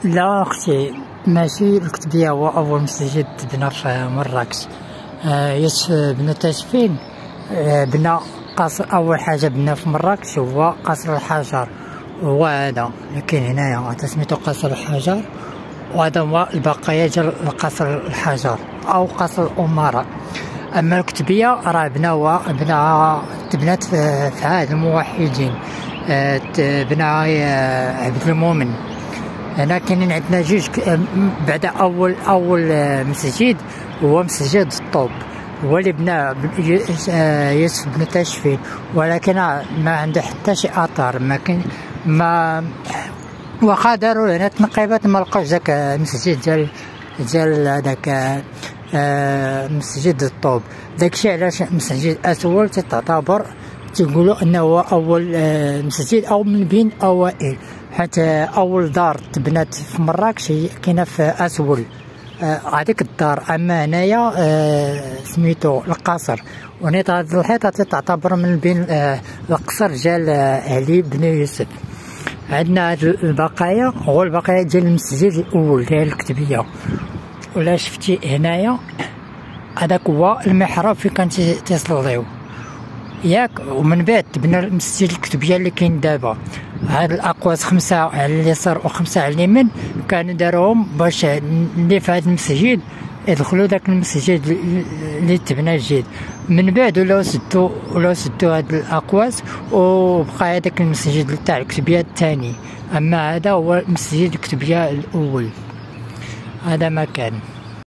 لا اختي، ماشي الكتبية هو اول مسجد بنا في مراكش. بنا تاشفين. بنا قصر، اول حاجة بنا في مراكش هو قصر الحجر، هو هذا اللي كاين هنايا سميتو قصر الحجر، وهذا هو البقايا ديال قصر الحجر او قصر الامراء. اما الكتبية راه تبنات في عهد الموحدين، بنا عبد المؤمن. هنا كاينين عندنا جوج. بعد اول مسجد هو مسجد الطوب، هو اللي بنا يوسف بن تاشفين، ولكن ما عنده حتى شي اثار. ما كاين ما واخا داروا هنا تنقيبات ما لقاوش داك المسجد ديال هذاك مسجد الطوب. داكشي علاش مسجد اسول تعتبر تيقولوا انه هو اول مسجد او من بين اوائل، حتى اول دار تبنات في مراكش هي كاينه في اسول، هذيك الدار. اما هنايا سميتو القصر، ونيت هاد الحيطه تعتبر من بين القصر ديال علي بن يوسف. عندنا هاد البقايا، هو البقايا ديال المسجد الاول ديال الكتبيه. ولا شفتي هنايا هذاك هو المحراب فين كان تيصليو ياك. ومن بعد تبنى المسجد الكتبيه اللي كاين دابا. هاد الاقواس 5 على اليسار و5 على اليمين كانوا داروهم باش اللي في هاد المسجد يدخلوا داك المسجد اللي تبنى جديد. من بعد ولاو سدوا هاد الاقواس، وبقى هذاك المسجد تاع الكتبيه الثاني. اما هذا هو مسجد الكتبيه الاول، هذا ما كان.